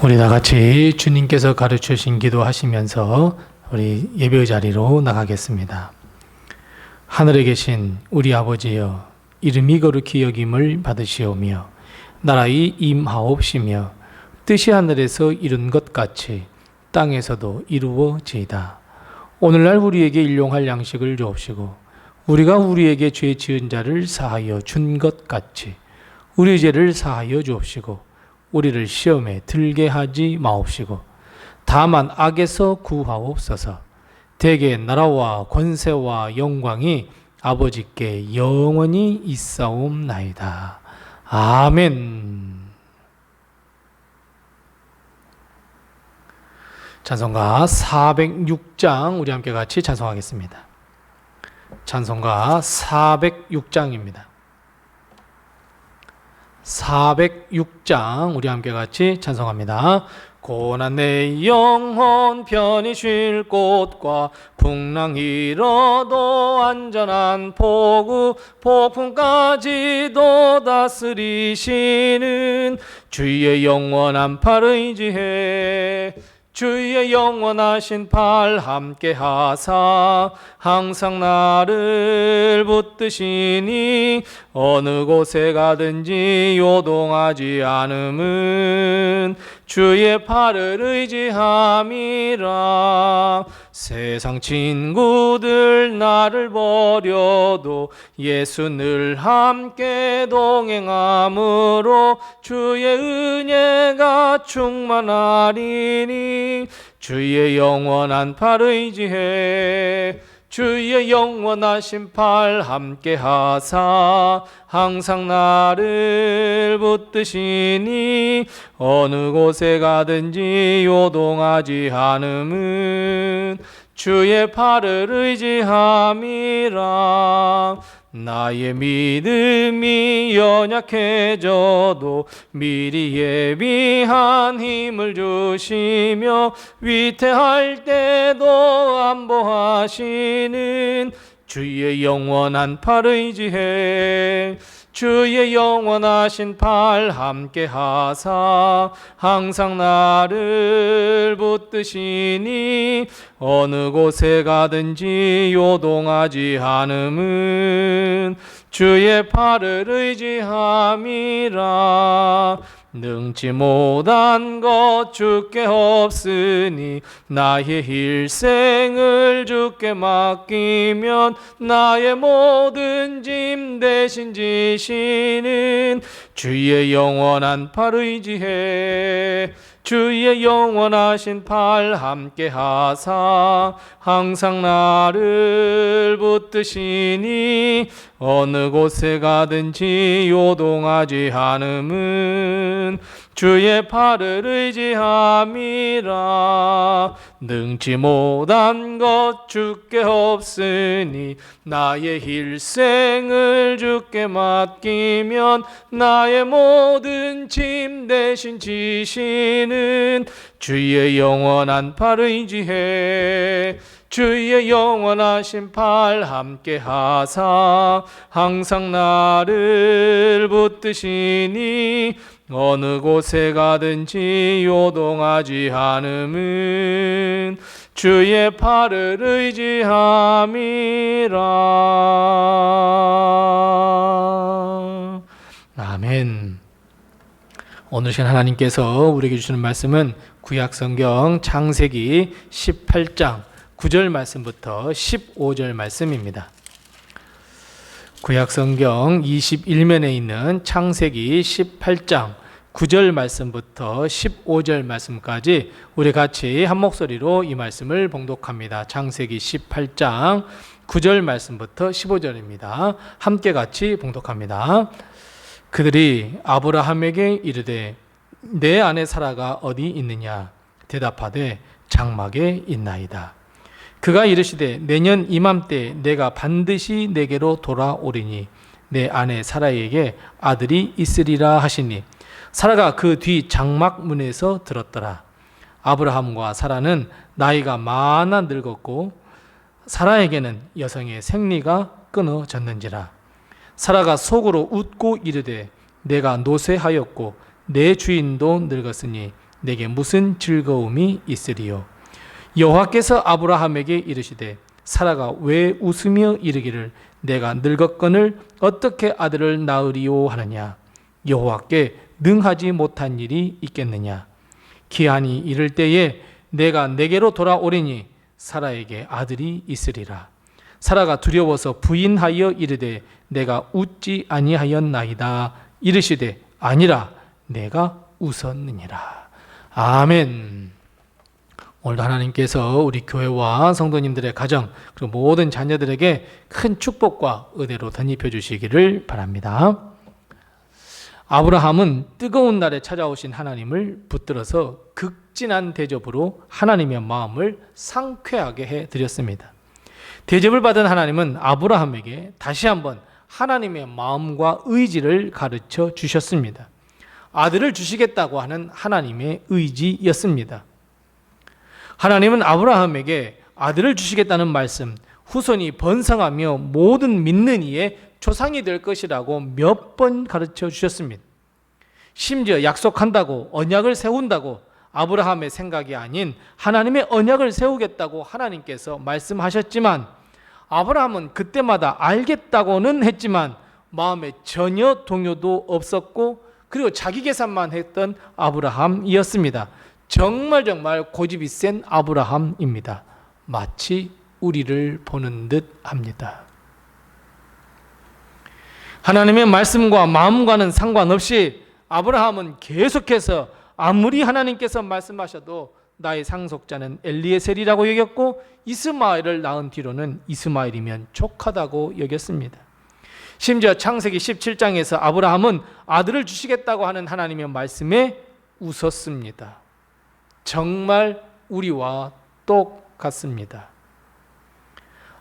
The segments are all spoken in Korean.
우리 다 같이 주님께서 가르쳐 주신 기도하시면서 우리 예배의 자리로 나가겠습니다. 하늘에 계신 우리 아버지여, 이름이 거룩히 여김을 받으시오며 나라의 임하옵시며 뜻이 하늘에서 이룬 것 같이 땅에서도 이루어지이다. 오늘날 우리에게 일용할 양식을 주옵시고 우리가 우리에게 죄 지은 자를 사하여 준 것 같이 우리 죄를 사하여 주옵시고 우리를 시험에 들게 하지 마옵시고 다만 악에서 구하옵소서. 대개 나라와 권세와 영광이 아버지께 영원히 있사옵나이다. 아멘. 찬송가 406장 우리 함께 같이 찬송하겠습니다. 찬송가 406장입니다. 406장 우리 함께 같이 찬송합니다. 고난 내 영혼 편히 쉴 곳과 풍랑 일어도 안전한 포구 폭풍까지도 다스리시는 주의 영원한 팔 의지해 주의 영원하신 팔 함께 하사 항상 나를 붙드시니 어느 곳에 가든지 요동하지 않음은 주의 팔을 의지함이라. 세상 친구들 나를 버려도 예수 늘 함께 동행함으로 주의 은혜가 충만하리니 주의 영원한 팔 의지해 주의 영원하신 팔 함께 하사 항상 나를 붙드시니 어느 곳에 가든지 요동하지 않음은 주의 팔을 의지함이라. 나의 믿음이 연약해져도 미리 예비한 힘을 주시며 위태할 때도 안보하시는 주의 영원한 팔 의지해 주의 영원하신 팔 함께 하사 항상 나를 붙드시니 어느 곳에 가든지 요동하지 않음은 주의 팔을 의지함이라. 능치 못한 것 주께 없으니 나의 일생을 주께 맡기면 나의 모든 짐 대신 지시는 주의 영원한 팔 의지해 주의 영원하신 팔 함께 하사 항상 나를 붙드시니 어느 곳에 가든지 요동하지 않음은 주의 팔을 의지함이라. 능치 못한 것 주께 없으니 나의 일생을 주께 맡기면 나의 모든 짐 대신 지시는 주의 영원한 팔 의지해 주의 영원하신 팔 함께 하사 항상 나를 붙드시니 어느 곳에 가든지 요동하지 않음은 주의 팔을 의지함이라. 아멘. 오늘 시간 하나님께서 우리에게 주시는 말씀은 구약성경 창세기 18장 9절 말씀부터 15절 말씀입니다. 구약성경 21면에 있는 창세기 18장 9절 말씀부터 15절 말씀까지 우리 같이 한 목소리로 이 말씀을 봉독합니다. 창세기 18장 9절 말씀부터 15절입니다. 함께 같이 봉독합니다. 그들이 아브라함에게 이르되 내 아내 사라가 어디 있느냐? 대답하되 장막에 있나이다. 그가 이르시되 내년 이맘때 내가 반드시 내게로 돌아오리니 내 아내 사라에게 아들이 있으리라 하시니 사라가 그 뒤 장막 문에서 들었더라. 아브라함과 사라는 나이가 많아 늙었고 사라에게는 여성의 생리가 끊어졌는지라. 사라가 속으로 웃고 이르되 내가 노쇠하였고 내 주인도 늙었으니 내게 무슨 즐거움이 있으리요. 여호와께서 아브라함에게 이르시되 사라가 왜 웃으며 이르기를 내가 늙었거늘 어떻게 아들을 낳으리요 하느냐. 여호와께 능하지 못한 일이 있겠느냐. 기한이 이를 때에 내가 내게로 돌아오리니 사라에게 아들이 있으리라. 사라가 두려워서 부인하여 이르되 내가 웃지 아니하였나이다. 이르시되 아니라 내가 웃었느니라. 아멘. 오늘도 하나님께서 우리 교회와 성도님들의 가정 그리고 모든 자녀들에게 큰 축복과 은혜로 덧입혀 주시기를 바랍니다. 아브라함은 뜨거운 날에 찾아오신 하나님을 붙들어서 극진한 대접으로 하나님의 마음을 상쾌하게 해드렸습니다. 대접을 받은 하나님은 아브라함에게 다시 한번 하나님의 마음과 의지를 가르쳐 주셨습니다. 아들을 주시겠다고 하는 하나님의 의지였습니다. 하나님은 아브라함에게 아들을 주시겠다는 말씀, 후손이 번성하며 모든 믿는 이의 조상이 될 것이라고 몇 번 가르쳐 주셨습니다. 심지어 약속한다고 언약을 세운다고 아브라함의 생각이 아닌 하나님의 언약을 세우겠다고 하나님께서 말씀하셨지만 아브라함은 그때마다 알겠다고는 했지만 마음에 전혀 동요도 없었고 그리고 자기 계산만 했던 아브라함이었습니다. 정말 고집이 센 아브라함입니다. 마치 우리를 보는 듯 합니다. 하나님의 말씀과 마음과는 상관없이 아브라함은 계속해서 아무리 하나님께서 말씀하셔도 나의 상속자는 엘리에셀이라고 여겼고 이스마엘을 낳은 뒤로는 이스마엘이면 족하다고 여겼습니다. 심지어 창세기 17장에서 아브라함은 아들을 주시겠다고 하는 하나님의 말씀에 웃었습니다. 정말 우리와 똑같습니다.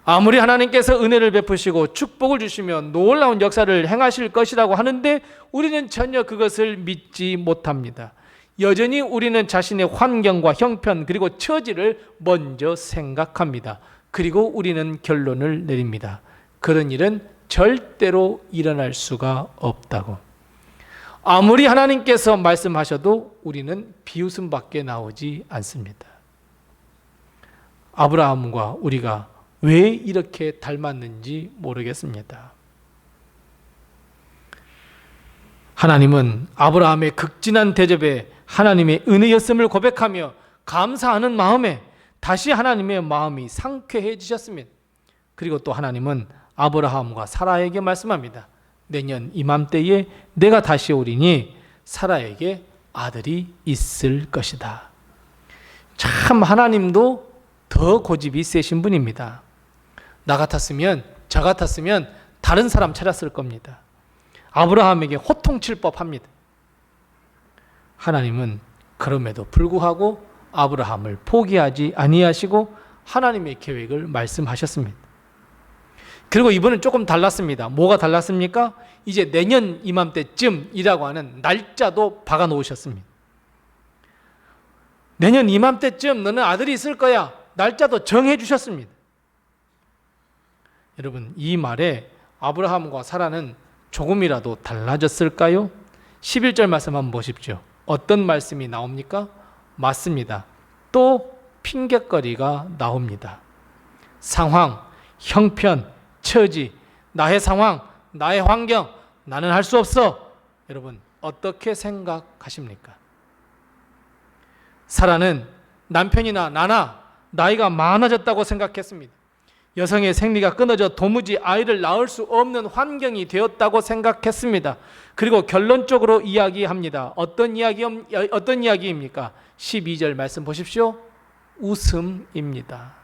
아무리 하나님께서 은혜를 베푸시고 축복을 주시며 놀라운 역사를 행하실 것이라고 하는데 우리는 전혀 그것을 믿지 못합니다. 여전히 우리는 자신의 환경과 형편 그리고 처지를 먼저 생각합니다. 그리고 우리는 결론을 내립니다. 그런 일은 절대로 일어날 수가 없다고. 아무리 하나님께서 말씀하셔도 우리는 비웃음밖에 나오지 않습니다. 아브라함과 우리가 왜 이렇게 닮았는지 모르겠습니다. 하나님은 아브라함의 극진한 대접에 하나님의 은혜였음을 고백하며 감사하는 마음에 다시 하나님의 마음이 상쾌해지셨습니다. 그리고 또 하나님은 아브라함과 사라에게 말씀합니다. 내년 이맘때에 내가 다시 오리니 사라에게 아들이 있을 것이다. 참 하나님도 더 고집이 세신 분입니다. 나 같았으면 저 같았으면 다른 사람 찾았을 겁니다. 아브라함에게 호통칠 법합니다. 하나님은 그럼에도 불구하고 아브라함을 포기하지 아니하시고 하나님의 계획을 말씀하셨습니다. 그리고 이번엔 조금 달랐습니다. 뭐가 달랐습니까? 이제 내년 이맘때쯤이라고 하는 날짜도 박아 놓으셨습니다. 내년 이맘때쯤 너는 아들이 있을 거야. 날짜도 정해 주셨습니다. 여러분, 이 말에 아브라함과 사라는 조금이라도 달라졌을까요? 11절 말씀 한번 보십시오. 어떤 말씀이 나옵니까? 맞습니다. 또 핑곗거리가 나옵니다. 상황, 형편, 처지, 나의 상황, 나의 환경, 나는 할 수 없어. 여러분, 어떻게 생각하십니까? 사라는 남편이나 나나 나이가 많아졌다고 생각했습니다. 여성의 생리가 끊어져 도무지 아이를 낳을 수 없는 환경이 되었다고 생각했습니다. 그리고 결론적으로 이야기합니다. 어떤 이야기입니까? 12절 말씀 보십시오. 웃음입니다.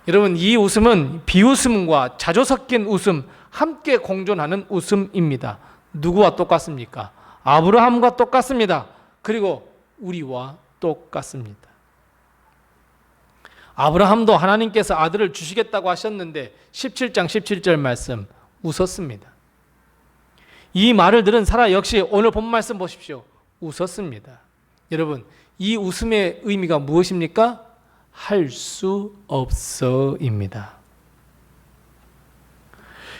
여러분, 이 웃음은 비웃음과 자조 섞인 웃음, 함께 공존하는 웃음입니다. 누구와 똑같습니까? 아브라함과 똑같습니다. 그리고 우리와 똑같습니다. 아브라함도 하나님께서 아들을 주시겠다고 하셨는데 17장 17절 말씀 웃었습니다. 이 말을 들은 사라 역시 오늘 본 말씀 보십시오. 웃었습니다. 여러분, 이 웃음의 의미가 무엇입니까? 할 수 없어입니다.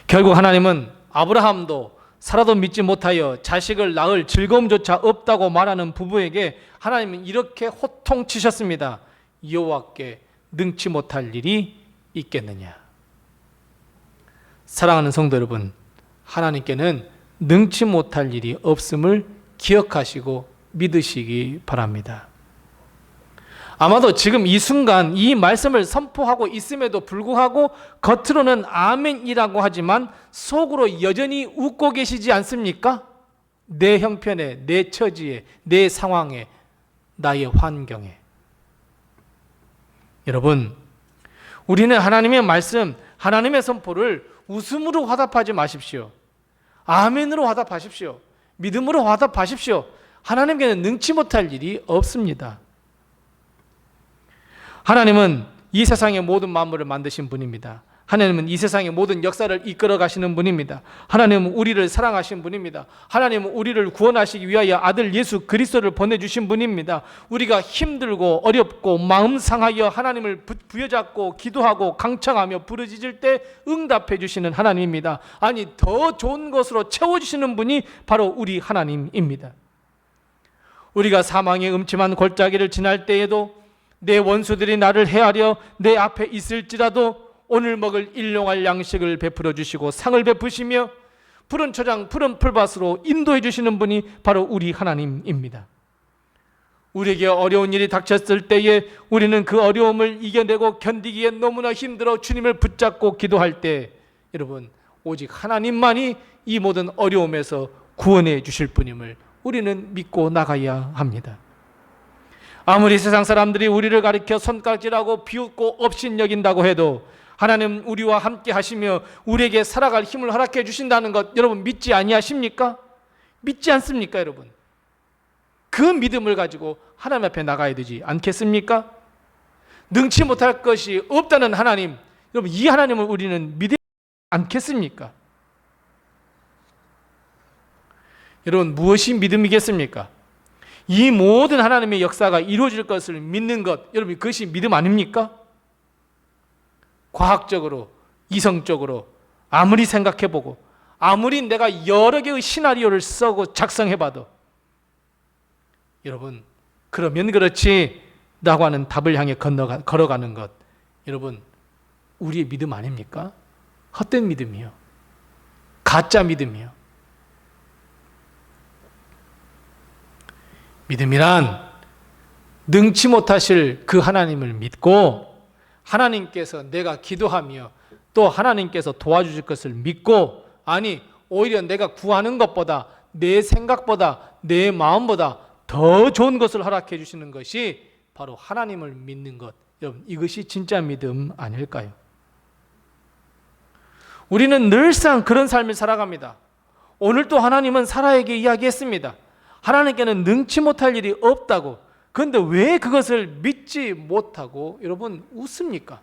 결국 하나님은 아브라함도 살아도 믿지 못하여 자식을 낳을 즐거움조차 없다고 말하는 부부에게 하나님은 이렇게 호통치셨습니다. 여호와께 능치 못할 일이 있겠느냐. 사랑하는 성도 여러분, 하나님께는 능치 못할 일이 없음을 기억하시고 믿으시기 바랍니다. 아마도 지금 이 순간 이 말씀을 선포하고 있음에도 불구하고 겉으로는 아멘이라고 하지만 속으로 여전히 웃고 계시지 않습니까? 내 형편에, 내 처지에, 내 상황에, 나의 환경에. 여러분, 우리는 하나님의 말씀, 하나님의 선포를 웃음으로 화답하지 마십시오. 아멘으로 화답하십시오. 믿음으로 화답하십시오. 하나님께는 능치 못할 일이 없습니다. 하나님은 이 세상의 모든 만물을 만드신 분입니다. 하나님은 이 세상의 모든 역사를 이끌어 가시는 분입니다. 하나님은 우리를 사랑하신 분입니다. 하나님은 우리를 구원하시기 위하여 아들 예수 그리스도를 보내주신 분입니다. 우리가 힘들고 어렵고 마음 상하여 하나님을 부여잡고 기도하고 강청하며 부르짖을 때 응답해 주시는 하나님입니다. 아니, 더 좋은 것으로 채워주시는 분이 바로 우리 하나님입니다. 우리가 사망의 음침한 골짜기를 지날 때에도 내 원수들이 나를 해하려 내 앞에 있을지라도 오늘 먹을 일용할 양식을 베풀어 주시고 상을 베푸시며 푸른 초장 푸른 풀밭으로 인도해 주시는 분이 바로 우리 하나님입니다. 우리에게 어려운 일이 닥쳤을 때에 우리는 그 어려움을 이겨내고 견디기에 너무나 힘들어 주님을 붙잡고 기도할 때 여러분, 오직 하나님만이 이 모든 어려움에서 구원해 주실 분임을 우리는 믿고 나가야 합니다. 아무리 세상 사람들이 우리를 가리켜 손가락질하고 비웃고 업신여긴다고 해도 하나님 우리와 함께 하시며 우리에게 살아갈 힘을 허락해 주신다는 것 여러분 믿지 아니하십니까? 믿지 않습니까, 여러분? 그 믿음을 가지고 하나님 앞에 나가야 되지 않겠습니까? 능치 못할 것이 없다는 하나님, 여러분 이 하나님을 우리는 믿지 않겠습니까? 여러분, 무엇이 믿음이겠습니까? 이 모든 하나님의 역사가 이루어질 것을 믿는 것, 여러분 그것이 믿음 아닙니까? 과학적으로, 이성적으로 아무리 생각해보고 아무리 내가 여러 개의 시나리오를 써고 작성해봐도 여러분, 그러면 그렇지 라고 하는 답을 향해 걸어가는 것, 여러분 우리의 믿음 아닙니까? 헛된 믿음이요, 가짜 믿음이요. 믿음이란 능치 못하실 그 하나님을 믿고 하나님께서 내가 기도하며 또 하나님께서 도와주실 것을 믿고, 아니 오히려 내가 구하는 것보다 내 생각보다 내 마음보다 더 좋은 것을 허락해 주시는 것이 바로 하나님을 믿는 것. 여러분, 이것이 진짜 믿음 아닐까요? 우리는 늘상 그런 삶을 살아갑니다. 오늘 또 하나님은 사라에게 이야기했습니다. 하나님께는 능치 못할 일이 없다고. 그런데 왜 그것을 믿지 못하고 여러분 웃습니까?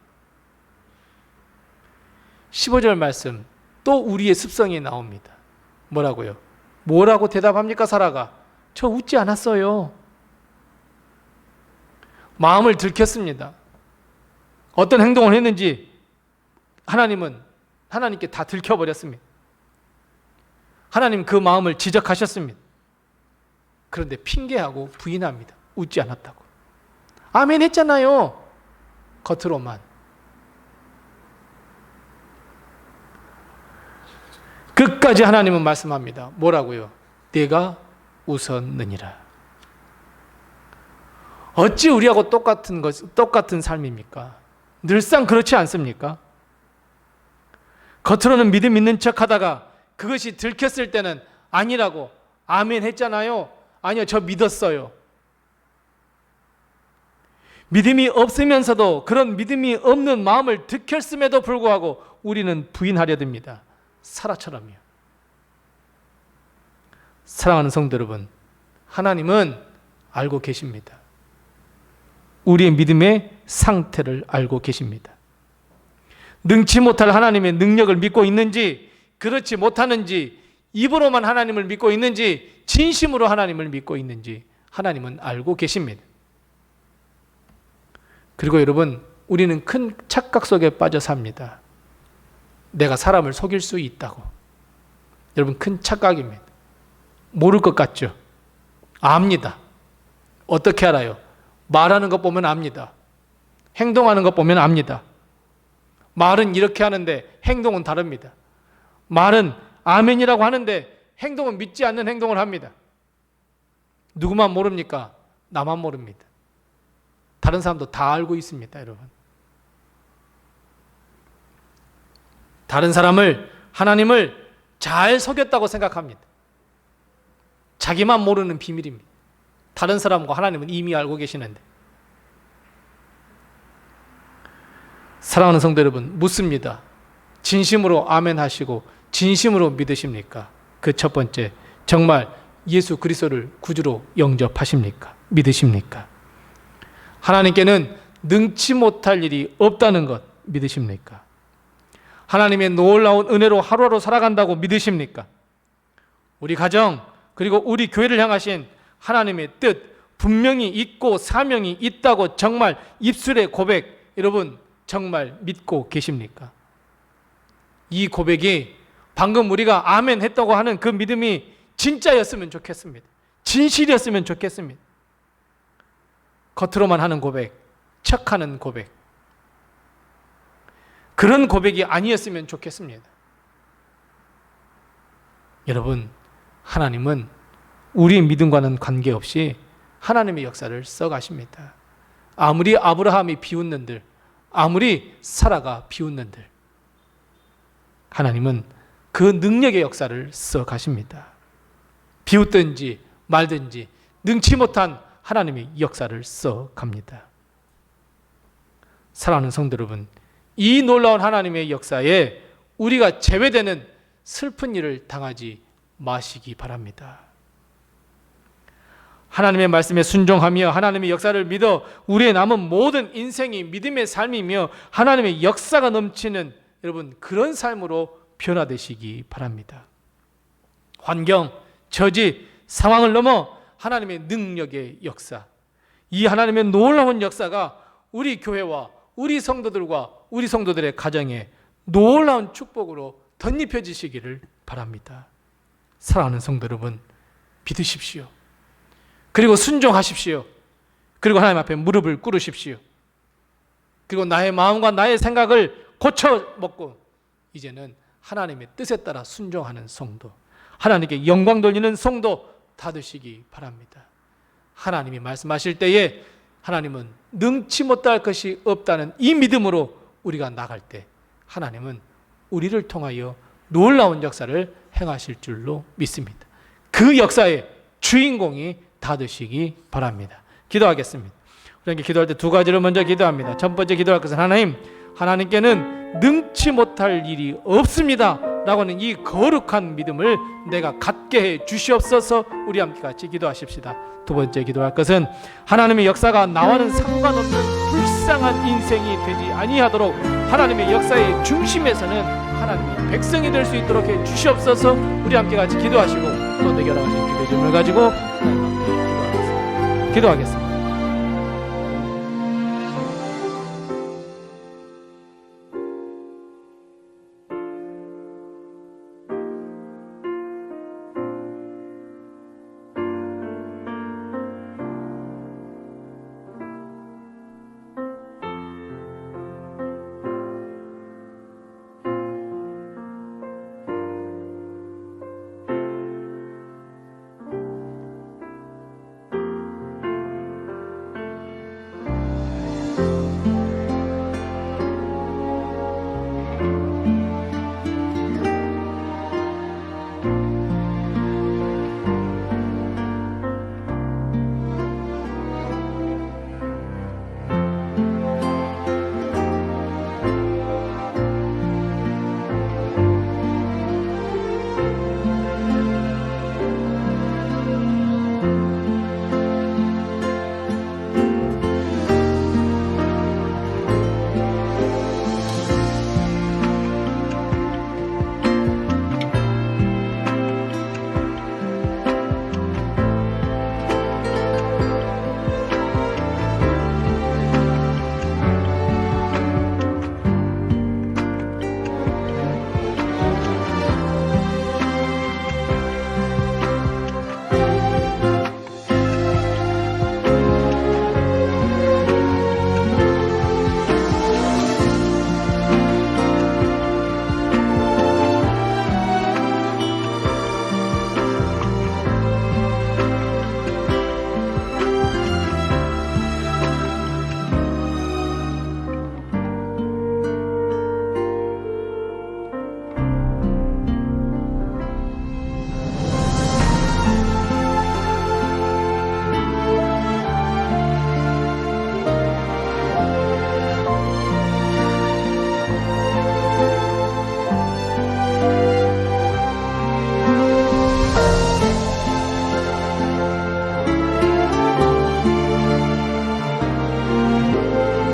15절 말씀, 또 우리의 습성이 나옵니다. 뭐라고요? 뭐라고 대답합니까, 사라가? 저 웃지 않았어요. 마음을 들켰습니다. 어떤 행동을 했는지 하나님은 하나님께 다 들켜버렸습니다. 하나님 그 마음을 지적하셨습니다. 그런데 핑계하고 부인합니다. 웃지 않았다고. 아멘 했잖아요. 겉으로만. 끝까지 하나님은 말씀합니다. 뭐라고요? 내가 웃었느니라. 어찌 우리하고 똑같은 삶입니까? 늘상 그렇지 않습니까? 겉으로는 믿음 있는 척 하다가 그것이 들켰을 때는 아니라고 아멘 했잖아요. 아니요, 저 믿었어요. 믿음이 없으면서도 그런 믿음이 없는 마음을 들켰음에도 불구하고 우리는 부인하려 듭니다. 사라처럼요. 사랑하는 성도 여러분, 하나님은 알고 계십니다. 우리의 믿음의 상태를 알고 계십니다. 능치 못할 하나님의 능력을 믿고 있는지, 그렇지 못하는지, 입으로만 하나님을 믿고 있는지, 진심으로 하나님을 믿고 있는지 하나님은 알고 계십니다. 그리고 여러분, 우리는 큰 착각 속에 빠져 삽니다. 내가 사람을 속일 수 있다고. 여러분, 큰 착각입니다. 모를 것 같죠? 압니다. 어떻게 알아요? 말하는 것 보면 압니다. 행동하는 것 보면 압니다. 말은 이렇게 하는데 행동은 다릅니다. 말은 아멘이라고 하는데 행동은 믿지 않는 행동을 합니다. 누구만 모릅니까? 나만 모릅니다. 다른 사람도 다 알고 있습니다, 여러분. 다른 사람을, 하나님을 잘 속였다고 생각합니다. 자기만 모르는 비밀입니다. 다른 사람과 하나님은 이미 알고 계시는데. 사랑하는 성도 여러분, 묻습니다. 진심으로 아멘 하시고 진심으로 믿으십니까? 그 첫 번째, 정말 예수 그리스도를 구주로 영접하십니까? 믿으십니까? 하나님께는 능치 못할 일이 없다는 것 믿으십니까? 하나님의 놀라운 은혜로 하루하루 살아간다고 믿으십니까? 우리 가정, 그리고 우리 교회를 향하신 하나님의 뜻 분명히 있고 사명이 있다고 정말 입술의 고백, 여러분 정말 믿고 계십니까? 이 고백이 방금 우리가 아멘 했다고 하는 그 믿음이 진짜였으면 좋겠습니다. 진실이었으면 좋겠습니다. 겉으로만 하는 고백, 척하는 고백, 그런 고백이 아니었으면 좋겠습니다. 여러분, 하나님은 우리의 믿음과는 관계없이 하나님의 역사를 써가십니다. 아무리 아브라함이 비웃는들, 아무리 사라가 비웃는들, 하나님은 그 능력의 역사를 써가십니다. 비웃든지 말든지 능치 못한 하나님의 역사를 써갑니다. 사랑하는 성도 여러분, 이 놀라운 하나님의 역사에 우리가 제외되는 슬픈 일을 당하지 마시기 바랍니다. 하나님의 말씀에 순종하며 하나님의 역사를 믿어 우리의 남은 모든 인생이 믿음의 삶이며 하나님의 역사가 넘치는 여러분 그런 삶으로 변화되시기 바랍니다. 환경, 처지, 상황을 넘어 하나님의 능력의 역사, 이 하나님의 놀라운 역사가 우리 교회와 우리 성도들과 우리 성도들의 가정에 놀라운 축복으로 덧입혀지시기를 바랍니다. 사랑하는 성도 여러분, 믿으십시오. 그리고 순종하십시오. 그리고 하나님 앞에 무릎을 꿇으십시오. 그리고 나의 마음과 나의 생각을 고쳐먹고 이제는 하나님의 뜻에 따라 순종하는 성도, 하나님께 영광 돌리는 성도 다 되시기 바랍니다. 하나님이 말씀하실 때에 하나님은 능치 못할 것이 없다는 이 믿음으로 우리가 나갈 때 하나님은 우리를 통하여 놀라운 역사를 행하실 줄로 믿습니다. 그 역사의 주인공이 다 되시기 바랍니다. 기도하겠습니다. 우리에게 기도할 때 두 가지를 먼저 기도합니다. 첫 번째 기도할 것은 하나님께는 능치 못할 일이 없습니다 라고 하는 이 거룩한 믿음을 내가 갖게 해 주시옵소서. 우리 함께 같이 기도하십시다. 두 번째 기도할 것은 하나님의 역사가 나와는 상관없는 불쌍한 인생이 되지 아니하도록 하나님의 역사의 중심에서는 하나님의 백성이 될 수 있도록 해 주시옵소서. 우리 함께 같이 기도하시고 또 내게 나가신 기도 제목을 가지고 하나님 앞에 기도하겠습니다.